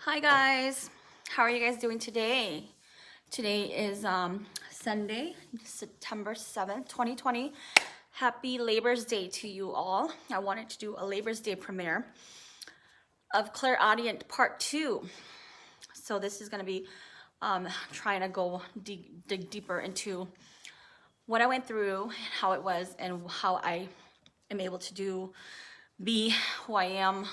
Hi guys, how are you guys doing today? Today is Sunday, September 7th, 2020. Happy Labor's Day to you all. I wanted to do a Labor's Day premiere of Clairaudient Part 2. So this is going to be trying to go dig deeper into what I went through, how it was, and how I am able to be who I am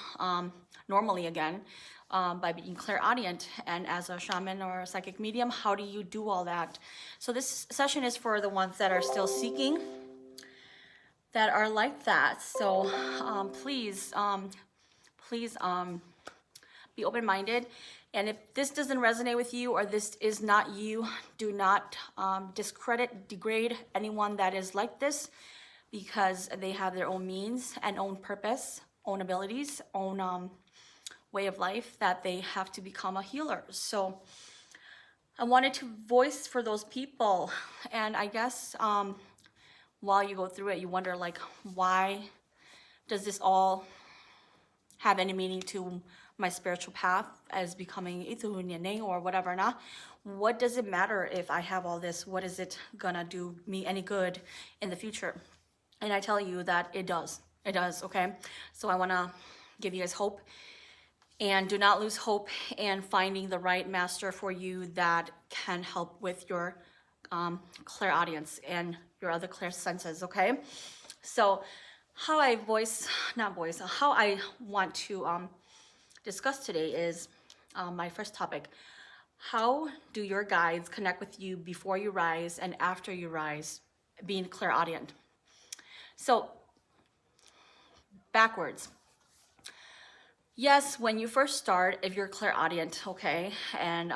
normally again by being clairaudient. And as a shaman or a psychic medium, how do you do all that? So this session is for the ones that are still seeking, that are like that. So please be open-minded. And if this doesn't resonate with you or this is not you, do not discredit, degrade anyone that is like this, because they have their own means and own purpose, own abilities, own way of life that they have to become a healer. So I wanted to voice for those people. And I guess while you go through it, you wonder, like, why does this all have any meaning to my spiritual path as becoming Ituhunyane or whatever? Nah? What does it matter if I have all this? What is it gonna do me any good in the future? And I tell you that it does. It does, okay? So I wanna give you guys hope. And do not lose hope in finding the right master for you that can help with your clairaudience and your other clairsenses, okay? So how I how I want to discuss today is my first topic. How do your guides connect with you before you rise and after you rise, being clairaudient? So backwards. Yes, when you first start, if you're clairaudient, okay, and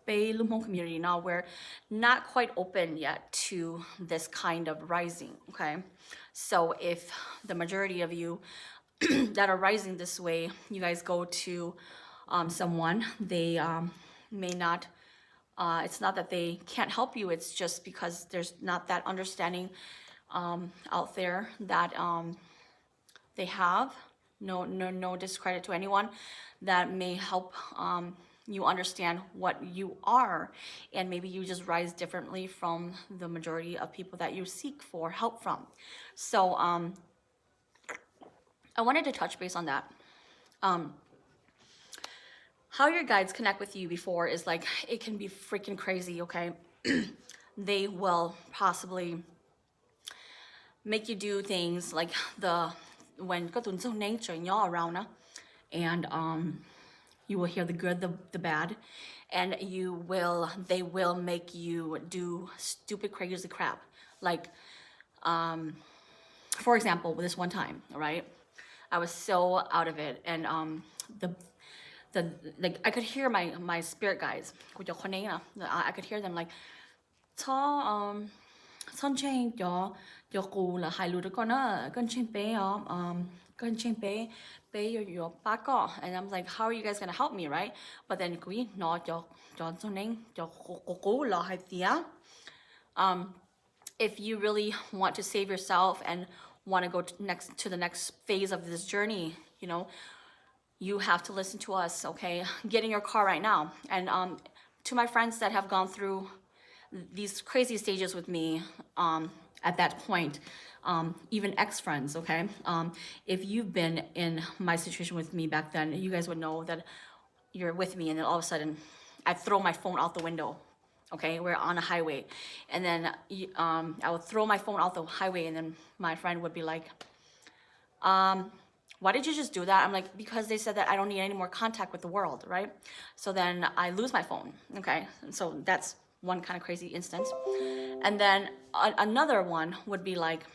Bay Lumhong community, now we're not quite open yet to this kind of rising, okay? So if the majority of you that are rising this way, you guys go to someone, they may not, it's not that they can't help you, it's just because there's not that understanding out there that they have. No discredit to anyone that may help you understand what you are, and maybe you just rise differently from the majority of people that you seek for help from. So I wanted to touch base on that. How your guides connect with you before is like, it can be freaking crazy, okay? They will possibly make you do things like when có tuần sau nature nhỏ around and you will hear the good, the bad, and they will make you do stupid crazy crap. Like for example, this one time, right? I was so out of it, and like I could hear my spirit guides. I could hear them like, Son Chen cho cô là hai lũ đứa con á, con Chen bé con Chen bé your bác có. And I'm like, how are you guys gonna help me, right? But then quý nó cho Son Nen cho cô là hai tía. If you really want to save yourself and want to go to the next phase of this journey, you know, you have to listen to us, okay? Get in your car right now. And to my friends that have gone through these crazy stages with me at that point, even ex-friends, okay? If you've been in my situation with me back then, you guys would know that you're with me and then all of a sudden I throw my phone out the window, okay? We're on a highway. And then I would throw my phone out the highway and then my friend would be like, why did you just do that? I'm like, because they said that I don't need any more contact with the world, right? So then I lose my phone, okay? And so that's one kind of crazy instance. And then another one would be like,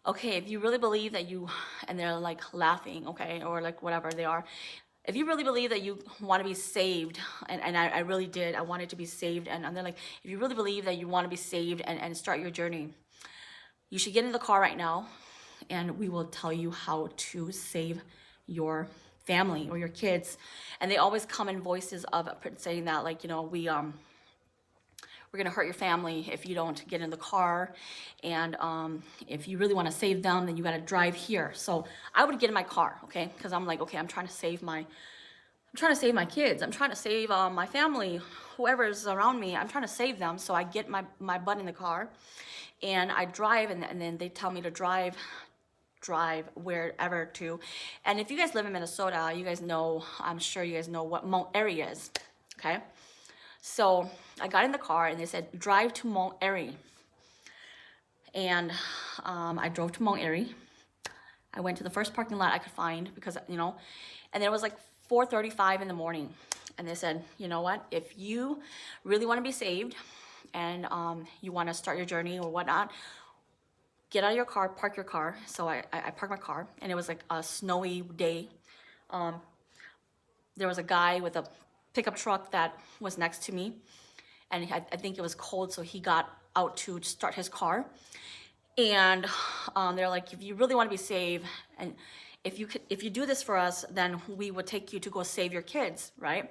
okay, if you really believe that and they're like laughing, okay, or like whatever they are, if you really believe that you want to be saved, and I really did, I wanted to be saved, and they're like, if you really believe that you want to be saved and start your journey, you should get in the car right now, and we will tell you how to save your family or your kids. And they always come in voices of saying that, like, you know, we're gonna hurt your family if you don't get in the car, and if you really want to save them, then you got to drive here. So I would get in my car, okay, because I'm like, okay, I'm trying to save my I'm trying to save my kids. I'm trying to save my family, whoever's around me. I'm trying to save them. So I get my butt in the car and I drive, and then they tell me to drive wherever to. And if you guys live in Minnesota, you guys know, I'm sure you guys know what Mount Airy is, okay? So I got in the car and they said, drive to Mount Airy. And I drove to Mount Airy. I went to the first parking lot I could find because, you know, and then it was like 4:35 in the morning. And they said, you know what, if you really want to be saved and you want to start your journey or whatnot, get out of your car, park your car. So I parked my car, and it was like a snowy day. There was a guy with a pickup truck that was next to me, and I think it was cold, so he got out to start his car. And they're like, if you really want to be saved, and if you do this for us, then we would take you to go save your kids, right?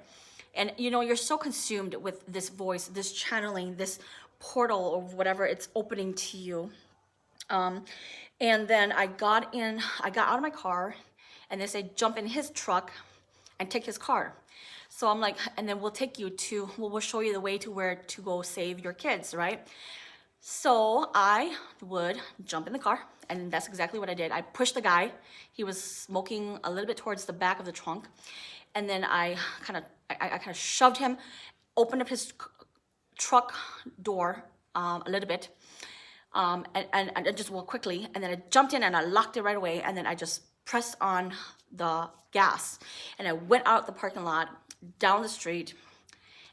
And you know, you're so consumed with this voice, this channeling, this portal or whatever it's opening to you. And then I got out of my car, and they said, jump in his truck and take his car. So I'm like, and then we'll take you to, we'll show you the way to where to go save your kids, right? So I would jump in the car, and that's exactly what I did. I pushed the guy. He was smoking a little bit towards the back of the trunk. And then I kind of shoved him, opened up his truck door a little bit, and just walked quickly. And then I jumped in and I locked it right away. And then I just pressed on the gas. And I went out the parking lot, down the street.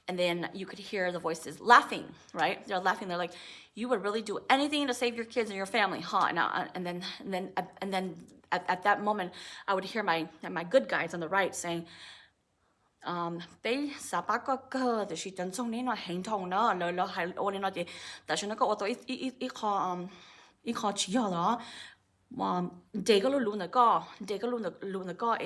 And then you could hear the voices laughing, right? They're laughing. They're like, you would really do anything to save your kids and your family, huh? And then at that moment, I would hear my good guys on the right saying, "Bé sa ba có cơ thì chỉ chân sông này nó hành thông nó lời nó hay ôn nó thì tại sao nó có ô tô ít khó chỉ ở đó mà để cái luôn nó có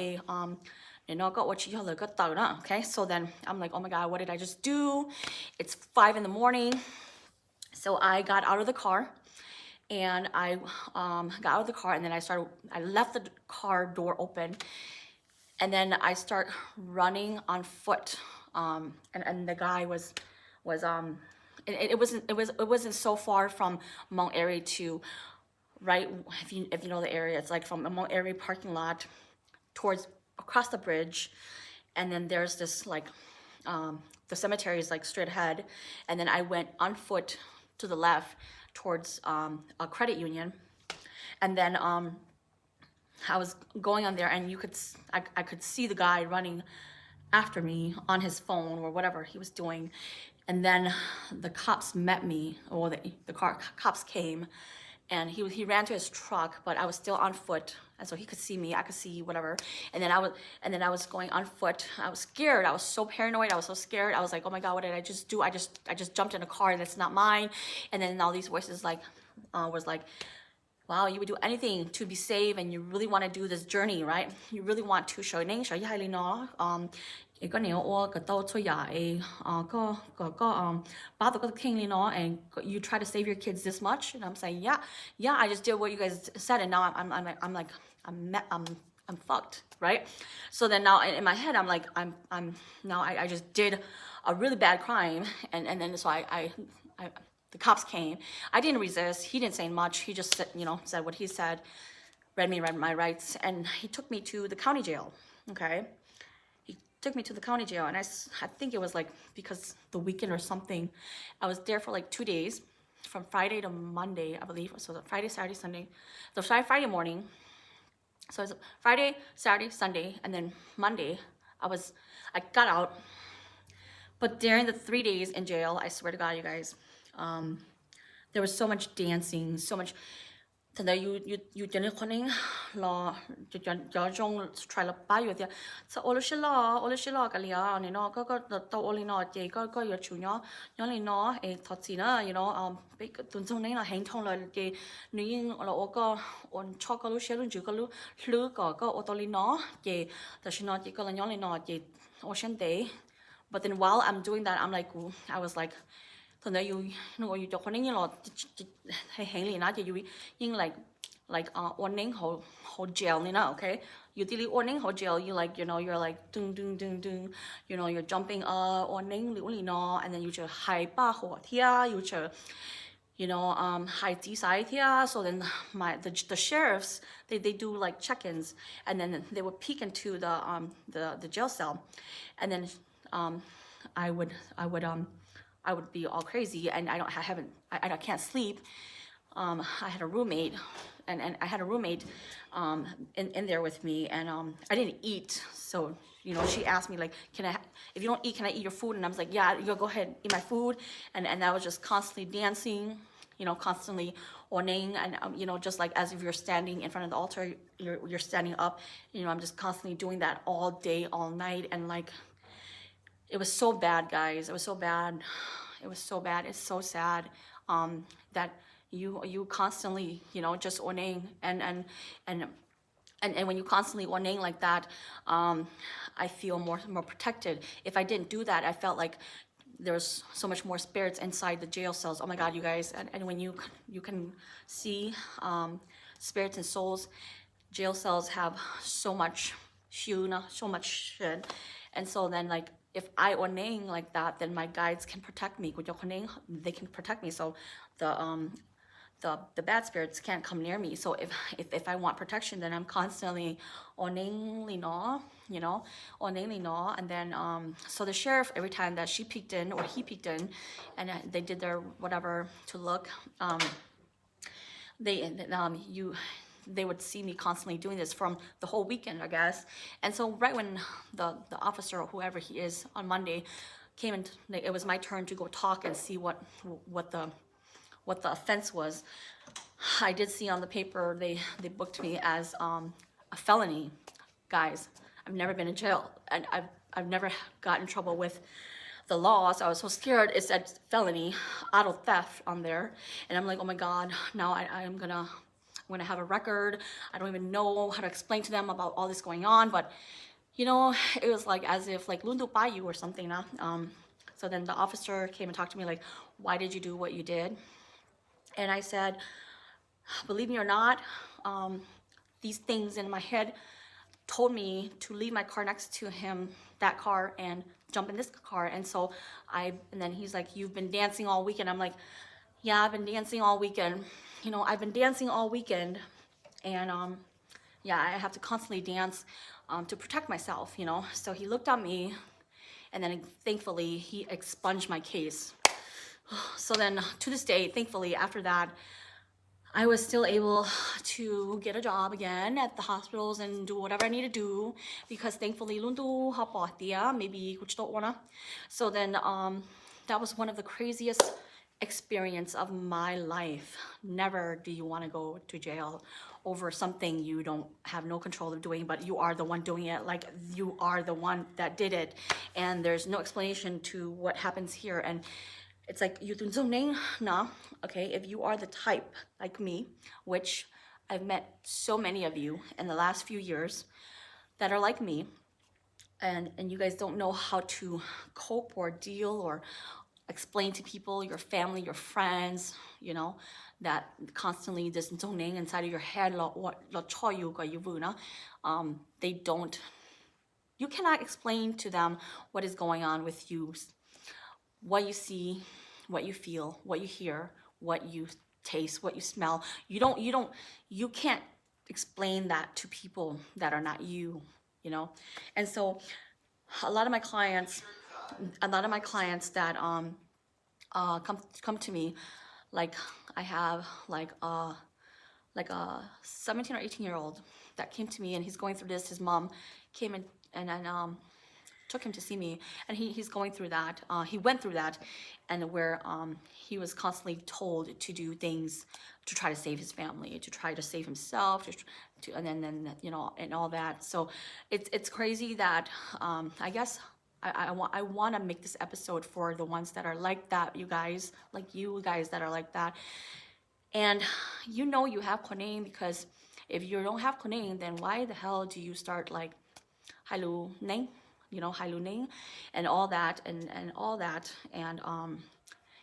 and I got what you look at. Okay, so then I'm like, oh my god, what did I just do? It's 5 in the morning. So I got out of the car, and I got out of the car, and then I left the car door open, and then I start running on foot. And the guy it wasn't so far from Mount Airy to, right, if you know the area, it's like from the Mount Airy parking lot towards across the bridge, and then there's this like the cemetery is like straight ahead, and then I went on foot to the left towards a credit union, and then I was going on there, and I could see the guy running after me on his phone or whatever he was doing, and then the cops met me, or the cops came. And he ran to his truck, but I was still on foot, and so he could see me. I could see whatever. And then I was going on foot. I was scared. I was so paranoid. I was so scared. I was like, oh my god, what did I just do? I just jumped in a car that's not mine. And then all these voices was like, wow, you would do anything to be safe, and you really want to do this journey, right? You really want to show highly no cái nếu ô cái tàu cho ya có bao the king and you try to save your kids this much, and I'm saying yeah I just did what you guys said, and now I'm fucked, right? So then now in my head I'm like I just did a really bad crime, and then so I the cops came. I didn't resist. He didn't say much. He just said, said what he said, read my rights, and he took me to the county jail. Okay. Took me to the county jail, and I think it was like because the weekend or something. I was there for like 2 days, from Friday to Monday, I believe. So Friday, Saturday, Sunday. So Friday morning. So it's Friday, Saturday, Sunday, and then Monday I got out. But during the 3 days in jail, I swear to God, you guys, there was so much dancing, so much. Then you didn't connect law. Your young try to buy you there. So all the law, Galia, and the only not they go your junior, only no a totsina, big tunzone, hang tone like the new or on chocolate shell and jugalu, look or go otoli no, ye, the she not you and only not ye ocean day. But then while I'm doing that, I was like, so now you don't want to hang not you like like warning whole jail, you know, okay? Usually warning whole jail, you like, you know, you're like dung dung dung dung, you know, you're jumping warning li no, and then you just hai ba ho tia, you just, you know, hai ti sai tia. So then the sheriffs, they do like check-ins, and then they would peek into the jail cell, and then I would be all crazy, and I can't sleep. I had a roommate, and I had a roommate in there with me, and I didn't eat. So, you know, she asked me like, if you don't eat, can I eat your food? And I was like, yeah, you go ahead, eat my food. And I was just constantly dancing, you know, constantly oning, and you know, just like as if you're standing in front of the altar, you're standing up. You know, I'm just constantly doing that all day, all night, and like, it was so bad, guys. It was so bad. It was so bad. It's so sad that you constantly, you know, just oning, and when you constantly oning like that, I feel more protected. If I didn't do that, I felt like there was so much more spirits inside the jail cells. Oh my God, you guys! And when you can see spirits and souls, jail cells have so much so much shit, and so then like, if I ornating like that, then my guides can protect me. They can protect me. So the bad spirits can't come near me. So if I want protection, then I'm constantly ornating no, you know, ornating no. And then so the sheriff, every time that she peeked in or he peeked in, and they did their whatever to look, they would see me constantly doing this from the whole weekend, I guess. And so right when the officer or whoever he is on Monday came in, it was my turn to go talk and see what the offense was. I did see on the paper they booked me as a felony. Guys, I've never been in jail, and I've never got in trouble with the law, so I was so scared. It said felony, auto theft on there, and I'm like, oh my God, now I'm gonna have a record. I don't even know how to explain to them about all this going on, but you know, it was like as if like Lundu Bayu or something. So then the officer came and talked to me like, why did you do what you did? And I said, believe me or not, these things in my head told me to leave my car next to him, that car, and jump in this car. And so and then he's like, you've been dancing all weekend. I'm like, yeah, I've been dancing all weekend. You know, I've been dancing all weekend, and yeah, I have to constantly dance to protect myself, you know. So he looked at me, and then thankfully he expunged my case. So then to this day, thankfully, after that, I was still able to get a job again at the hospitals and do whatever I need to do, because thankfully lundu hapatia, maybe kuch don't wanna. So then that was one of the craziest experience of my life. Never do you want to go to jail over something you don't have no control of doing, but you are the one doing it. Like, you are the one that did it, and there's no explanation to what happens here. And it's like, you na, okay, if you are the type like me, which I've met so many of you in the last few years that are like me, and you guys don't know how to cope or deal or explain to people, your family, your friends, you know, that constantly this zoning inside of your head, they don't, you cannot explain to them what is going on with you, what you see, what you feel, what you hear, what you taste, what you smell. You can't explain that to people that are not you, you know? And so a lot of my clients that come to me, like I have like a 17 or 18-year-old that came to me, and he's going through this. His mom came in and took him to see me, and he's going through that. He went through that, and where he was constantly told to do things to try to save his family, to try to save himself, and then you know, and all that. So it's crazy that I guess I want to make this episode for the ones that are like that, you guys, like you guys that are like that. And you know you have Konein, because if you don't have Konein, then why the hell do you start like Hailu Neng, you know, Hailu Neng, and all that, and all that, and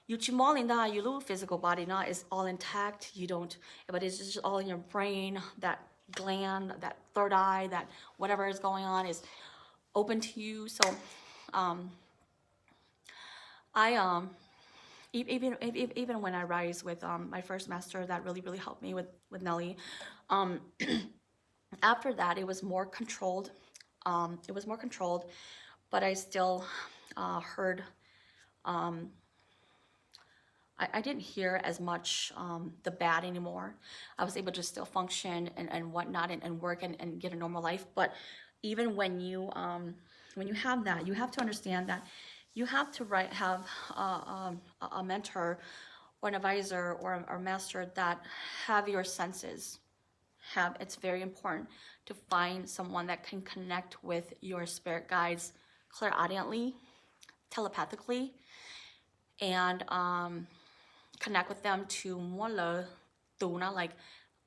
you chimalinda, your physical body now is all intact. You don't, but it's just all in your brain. That gland, that third eye, that whatever is going on is open to you. So, I even when I rise with my first master, that really helped me with Nelly. After that, it was more controlled. But I still heard. I didn't hear as much the bad anymore. I was able to still function and whatnot and work and get a normal life. But even when you have that, you have to understand that you have to have a mentor or an advisor or a master that have your senses. It's very important to find someone that can connect with your spirit guides clairaudiently, telepathically, and connect with them to mola tuna, like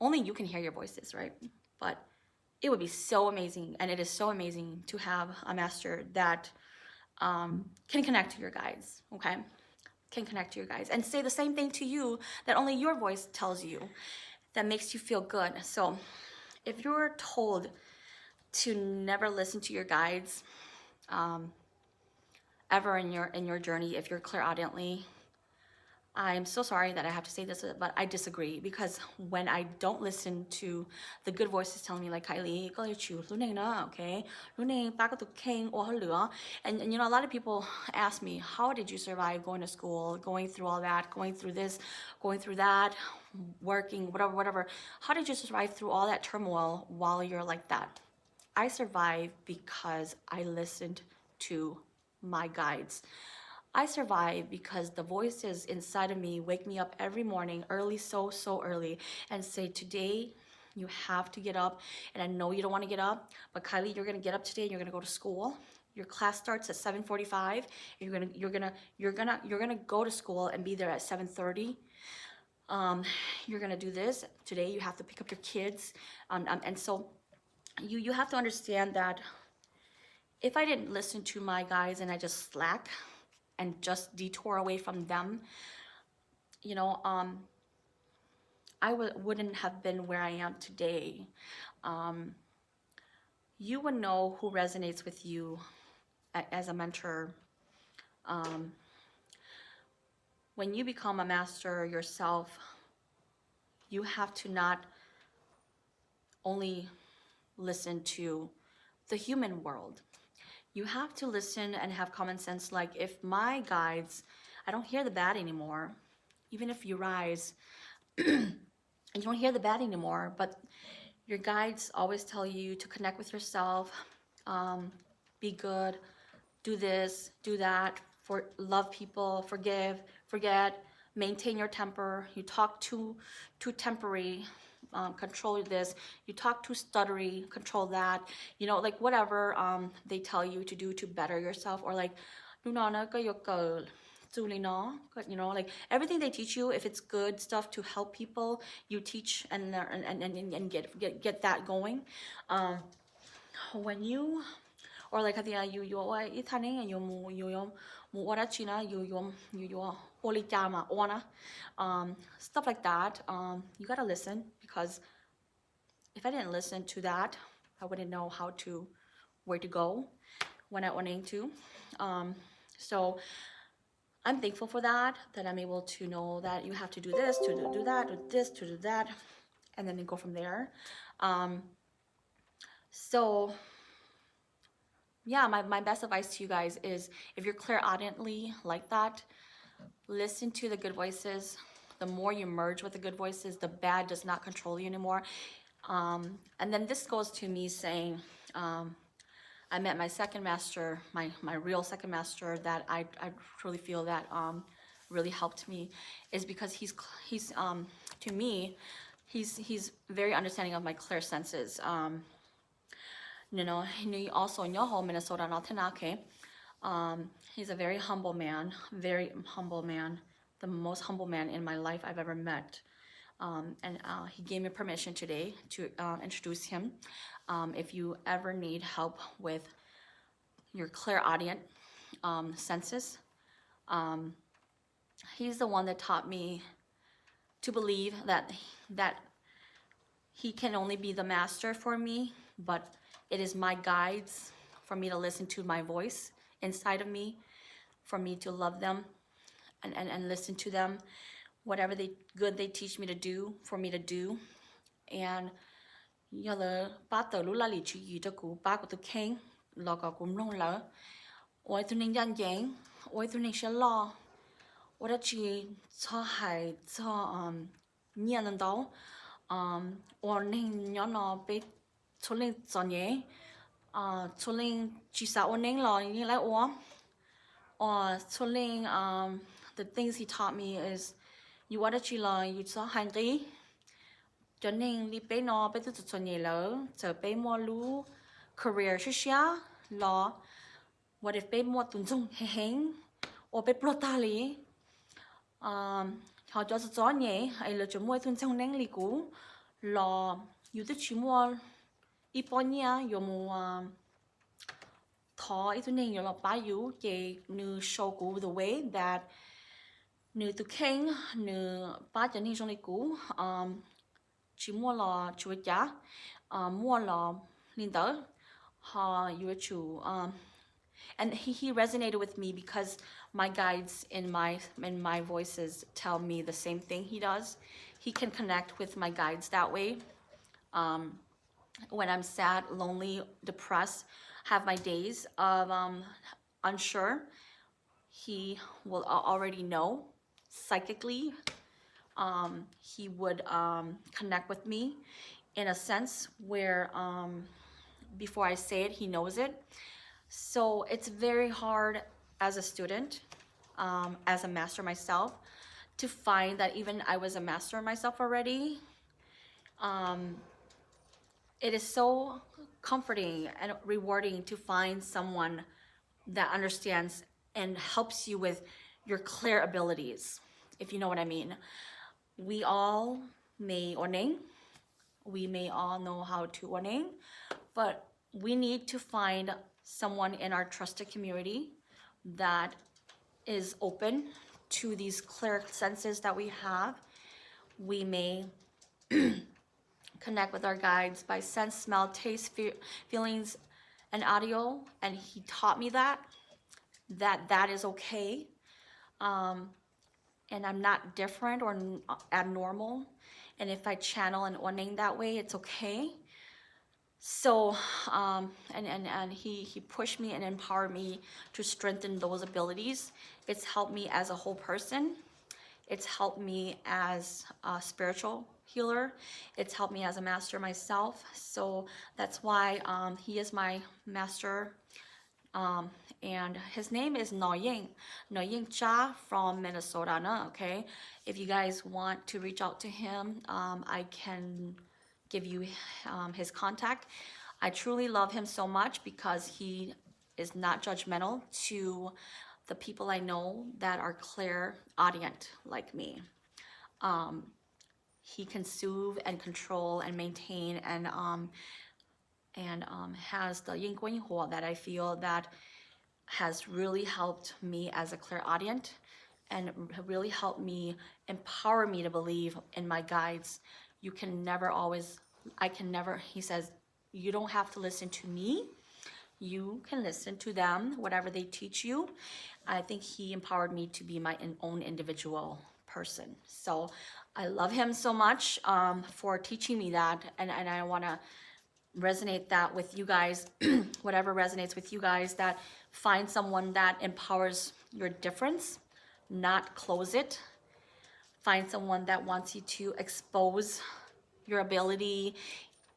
only you can hear your voices, right? But it would be so amazing, and it is so amazing to have a master that can connect to your guides, okay? Can connect to your guides and say the same thing to you that only your voice tells you, that makes you feel good. So if you're told to never listen to your guides ever in your journey, if you're clairaudiently, I'm so sorry that I have to say this, but I disagree, because when I don't listen to the good voices telling me, like Kylie, go you okay, and you know, a lot of people ask me, how did you survive going to school, going through all that, going through this, going through that, working, whatever. How did you survive through all that turmoil while you're like that? I survived because I listened to my guides. I survive because the voices inside of me wake me up every morning early, so early, and say, today you have to get up. And I know you don't want to get up, but Kylie, you're gonna get up today and you're gonna go to school. Your class starts at 7:45. You're gonna go to school and be there at 7:30. You're gonna do this today. You have to pick up your kids, and so you have to understand that if I didn't listen to my guys and I just slack and just detour away from them, you know, I wouldn't have been where I am today. You would know who resonates with you as a mentor. When you become a master yourself, you have to not only listen to the human world. You have to listen and have common sense. Like, if my guides, I don't hear the bad anymore, even if you rise, and you don't hear the bad anymore, but your guides always tell you to connect with yourself, be good, do this, do that, love people, forgive, forget, maintain your temper. You talk too tempery, control this. You talk too stuttery, control that. You know, like whatever they tell you to do to better yourself, or like, you know, like everything they teach you, if it's good stuff to help people, you teach and learn and get that going. When you, or like you itane you ora china you holy jama ona, stuff like that. You gotta listen, because if I didn't listen to that, I wouldn't know where to go when I wanted to. So I'm thankful for that I'm able to know that you have to do this, to do that, do this, to do that, and then go from there. So yeah, my best advice to you guys is, if you're clairaudiently like that, listen to the good voices. The more you merge with the good voices, the bad does not control you anymore. And then this goes to me saying, I met my second master, my real second master, that I truly feel that really helped me, is because he's to me, he's very understanding of my clear senses. You know, he also in your home, Minnesota, Natanake. He's a very humble man, the most humble man in my life I've ever met. And he gave me permission today to introduce him. If you ever need help with your clairaudient senses, He's the one that taught me to believe that he can only be the master for me, but it is my guides for me to listen to my voice inside of me, for me to love them and listen to them, whatever good they teach me to do, for me to do. And giờ là ba tờ lũ la lì chú ý cho cụ ba của tôi khen lò có cũng nông lỡ ôi tôi nên dàn dáng ôi tôi nên sẽ lo ôi đã chỉ cho hải cho nhiên lần đó ôi nên nhỏ nó bé cho lên cho nhé cho lên chỉ sao ôi nên lo như lại ôi cho lên the things he taught me is you what chỉ là you cho hành tí cho nên đi bé nó bé tôi cho nhẹ lỡ giờ bé mua lú career chứ xia lo what if bé mua tuần trong hẹn or bé plota lý họ cho nhẹ hay là cho mua tuần trong nén lý cũ lo you tự chỉ mua ít bao nhiêu yo mua thọ ít tuần nên yo là bao nhiêu về như show cũ the way that như tụi khen như ba cho nên trong lý cũ chỉ mua là chuột giá mua là linh tử họ yêu chủ and he resonated with me because my guides in my voices tell me the same thing he does. He can connect with my guides that way. When I'm sad, lonely, depressed, have my days of unsure, he will already know psychically. He would connect with me in a sense where before I say it, he knows it. So it's very hard as a student, as a master myself, to find that even I was a master myself already. It is so comforting and rewarding to find someone that understands and helps you with your clear abilities, if you know what I mean. We all may ordain, we may all know how to ordain, but we need to find someone in our trusted community that is open to these clear senses that we have. We may connect with our guides by sense, smell, taste, feelings, and audio, and he taught me that is okay. And I'm not different or abnormal. And if I channel and ordain that way, it's okay. So, and he pushed me and empowered me to strengthen those abilities. It's helped me as a whole person. It's helped me as a spiritual healer. It's helped me as a master myself. So that's why he is my master. And his name is Noying Cha from Minnesota, okay? If you guys want to reach out to him, I can give you his contact. I truly love him so much because he is not judgmental to the people I know that are clairaudient like me. He can soothe and control and maintain and has the yin guan hua that I feel that has really helped me as a clairaudient and really helped me, empower me to believe in my guides. You can never always, I can never, he says, you don't have to listen to me. You can listen to them, whatever they teach you. I think he empowered me to be my own individual person. So I love him so much for teaching me that. And I want to resonate that with you guys, whatever resonates with you guys, that find someone that empowers your difference, not close it. Find someone that wants you to expose your ability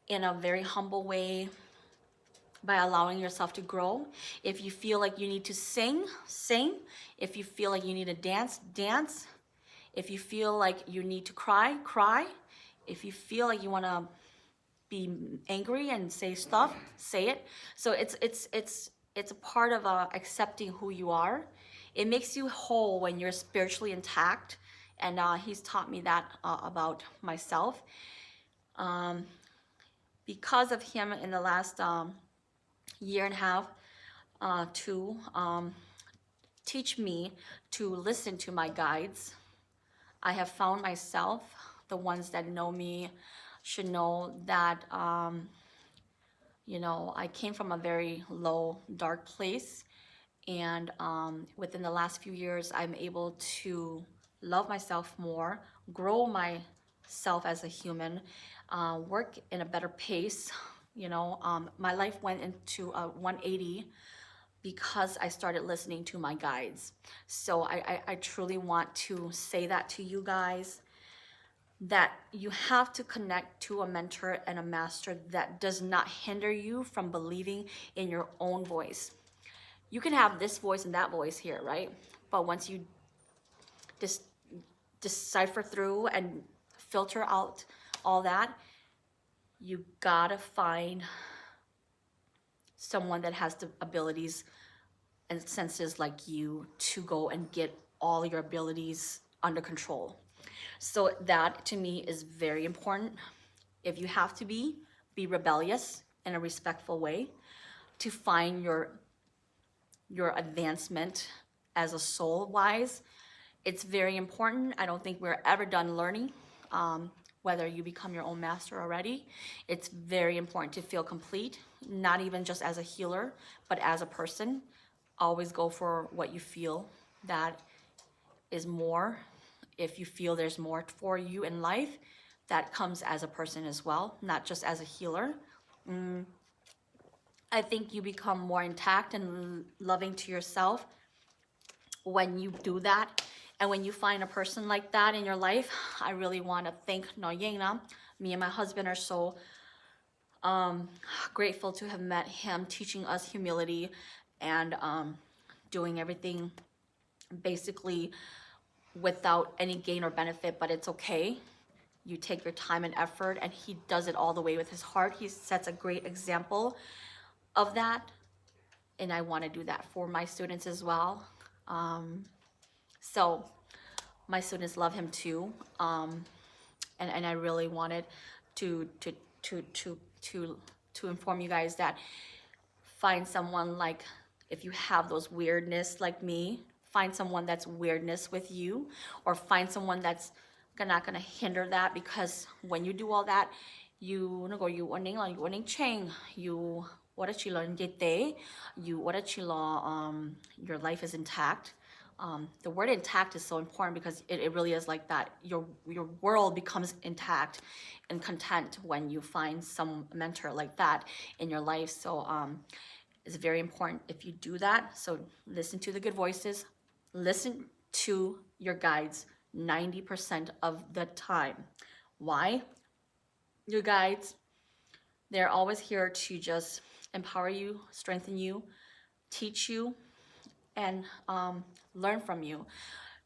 in a very humble way by allowing yourself to grow. If you feel like you need to sing, sing. If you feel like you need to dance, dance. If you feel like you need to cry, cry. If you feel like you want to be angry and say stuff, say it. So it's a part of accepting who you are. It makes you whole when you're spiritually intact, and he's taught me that about myself. Because of him, in the last year and a half, teach me to listen to my guides. I have found myself, the ones that know me should know that, you know, I came from a very low, dark place. And within the last few years, I'm able to love myself more, grow myself as a human, work in a better pace. You know, my life went into a 180 because I started listening to my guides. So I truly want to say that to you guys, that you have to connect to a mentor and a master that does not hinder you from believing in your own voice. You can have this voice and that voice here, right? But once you just decipher through and filter out all that, you gotta find someone that has the abilities and senses like you to go and get all your abilities under control. So that to me is very important. If you have to be rebellious in a respectful way to find your advancement as a soul wise. It's very important. I don't think we're ever done learning. Whether you become your own master already, it's very important to feel complete, not even just as a healer, but as a person. Always go for what you feel that is more. If you feel there's more for you in life, that comes as a person as well, not just as a healer. I think you become more intact and loving to yourself when you do that. And when you find a person like that in your life, I really want to thank Noyena. Me and my husband are so grateful to have met him, teaching us humility and doing everything basically without any gain or benefit, but it's okay. You take your time and effort, and he does it all the way with his heart. He sets a great example of that, and I want to do that for my students as well. So my students love him too, and I really wanted to inform you guys that find someone like, if you have those weirdness like me, find someone that's weirdness with you, or find someone that's not gonna hinder that, because when you do all that, you nó gọi you ổn định là you ổn định chang, you what a lo tế, you what a lo your life is intact. The word intact is so important because it really is like that. Your world becomes intact and content when you find some mentor like that in your life. So it's very important if you do that. So listen to the good voices, listen to your guides 90% of the time. Why? Your guides, they're always here to just empower you, strengthen you, teach you, and learn from you.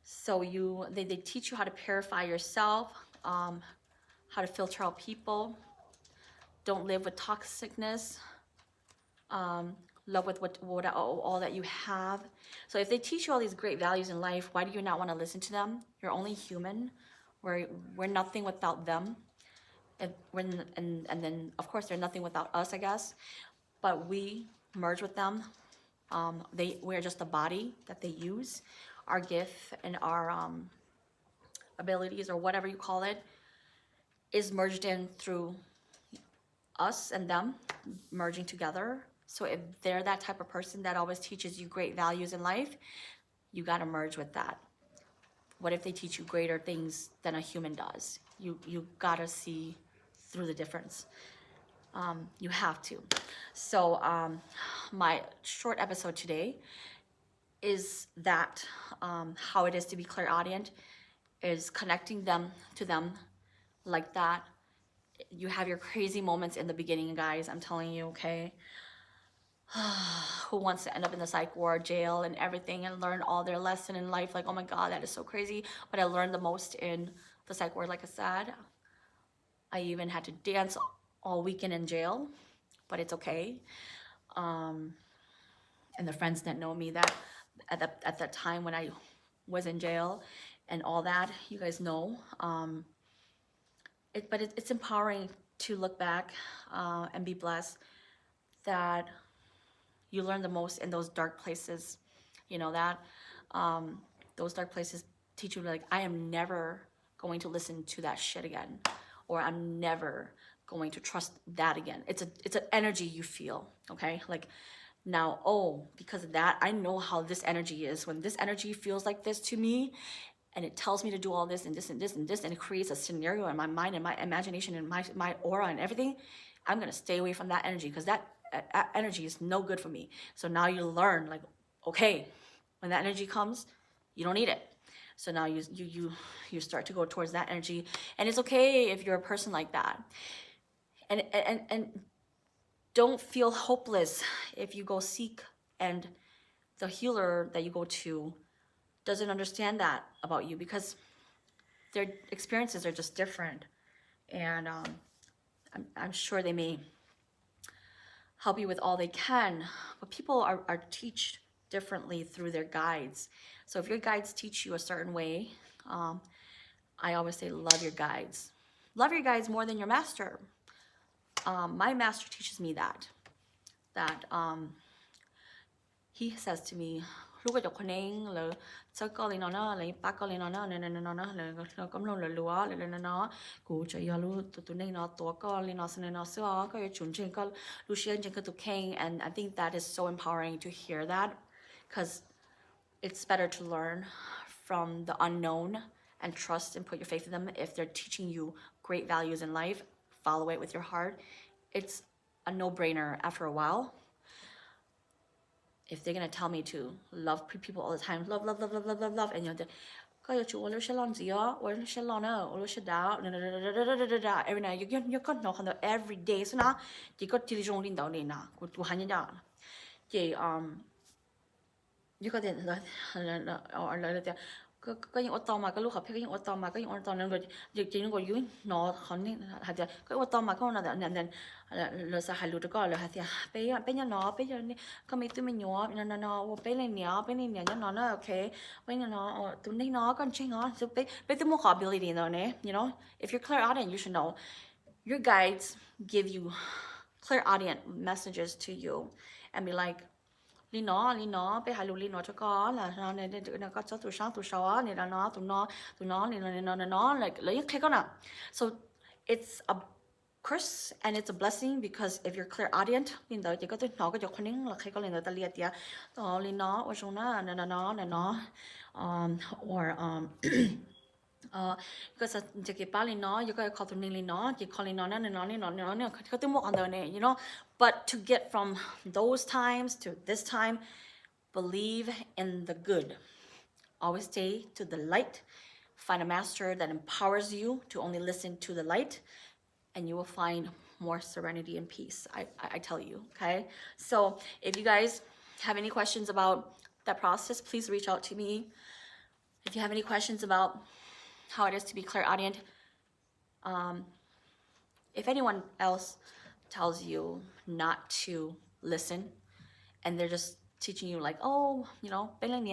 So they teach you how to purify yourself, how to filter out people, don't live with toxicness, love with what all that you have. So if they teach you all these great values in life, why do you not want to listen to them? You're only human. We're nothing without them. And then of course they're nothing without us, I guess. But we merge with them. We're just a body that they use. Our gift and our abilities, or whatever you call it, is merged in through us and them merging together. So if they're that type of person that always teaches you great values in life, you got to merge with that. What if they teach you greater things than a human does? You got to see through the difference. You have to. So my short episode today is that how it is to be clairaudient, is connecting them to them like that. You have your crazy moments in the beginning, guys. I'm telling you, okay? Who wants to end up in the psych ward, jail, and everything, and learn all their lesson in life? Like, oh my God, that is so crazy. But I learned the most in the psych ward, like I said. I even had to dance all weekend in jail, but it's okay. And the friends that know me that at that time when I was in jail and all that, you guys know. But it's empowering to look back and be blessed that you learn the most in those dark places. You know that? Those dark places teach you like, I am never going to listen to that shit again, or I'm never going to trust that again. It's an energy you feel, okay? Like now, oh, because of that, I know how this energy is. When this energy feels like this to me, and it tells me to do all this and this and this and this, and it creates a scenario in my mind and my imagination and my aura and everything, I'm gonna stay away from that energy because that energy is no good for me. So now you learn, like, okay, when that energy comes, you don't need it. So now you start to go towards that energy, and it's okay if you're a person like that. And don't feel hopeless if you go seek and the healer that you go to doesn't understand that about you, because their experiences are just different. And I'm sure they may help you with all they can, but people are taught differently through their guides. So if your guides teach you a certain way, I always say love your guides. Love your guides more than your master. My master teaches me that he says to me, lúc cái con nên là sao con lên nó lấy ba con lên nó là cấm luôn là lúa là nó cú chạy vào luôn tụi nên nó tua con lên nó sữa có chuẩn trên con Lucian trên cái tụi king. And I think that is so empowering to hear that, because it's better to learn from the unknown and trust and put your faith in them. If they're teaching you great values in life, follow it with your heart. It's a no-brainer after a while. If they're gonna tell me to love people all the time, love, and you're every night you got no every day, so now you got till you only down in now, good to hang down. You got it, or like that. Cái những ô tô mà cái lúc học cái những ô tô mà cái những ô tô nên rồi chỉ nó dưới nó khẩn nên hạt cái ô tô mà cái nó nên là sao hai lúa có là hạt bây giờ nó bây giờ có mấy tụi mình nhỏ nó bây lên nhớ nó ok bây giờ nó tụi này nó còn chơi nó so bây tụi mua khó ability rồi nè, you know, if you're clairaudient you should know your guides give you clairaudient messages to you and be like lý nó bây hai lũ lý nó cho có là nó này nó có cho tụi sáng tụi sáu này là nó tụi nó này nó like lấy cái con nào. So it's a curse and it's a blessing, because if you're clairaudient nhìn tới chỉ có tụi nó có cho con nín là cái con lên tới ta liệt tiệt đó lý nó ở trong nó or cái sao chỉ cái ba lý nó you có call tụi nín lý nó chỉ call lý nó có tụi một અંદર này, you know. But to get from those times to this time, believe in the good. Always stay to the light. Find a master that empowers you to only listen to the light, and you will find more serenity and peace. I tell you, okay? So if you guys have any questions about that process, please reach out to me. If you have any questions about how it is to be clairaudient, if anyone else tells you not to listen and they're just teaching you like, oh, you know, bên lên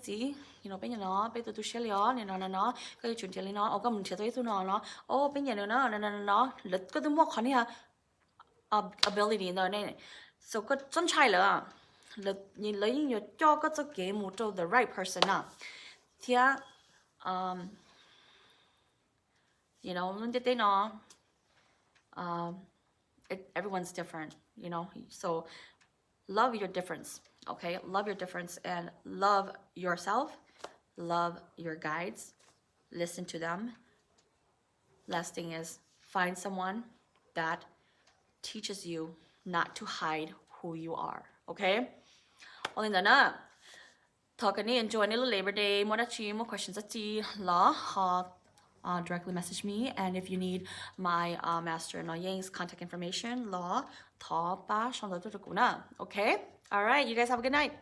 xí, you know, bên nhà nó bên tụi shell nó cái chuyện chơi nó có mình chơi tụi nó oh bên nhà nó là có tụi mua khoản này ability rồi này, so có chân trai là nhìn lấy nhiều cho có cái game một cho the right person à thì you know mình thấy nó everyone's different, you know, so love your difference, okay? Love your difference and love yourself, love your guides, listen to them. Last thing is find someone that teaches you not to hide who you are, okay? Only then talk and enjoy little Labor Day, more questions at law. Directly message me, and if you need my master No Yang's contact information, law, okay? All right, you guys have a good night.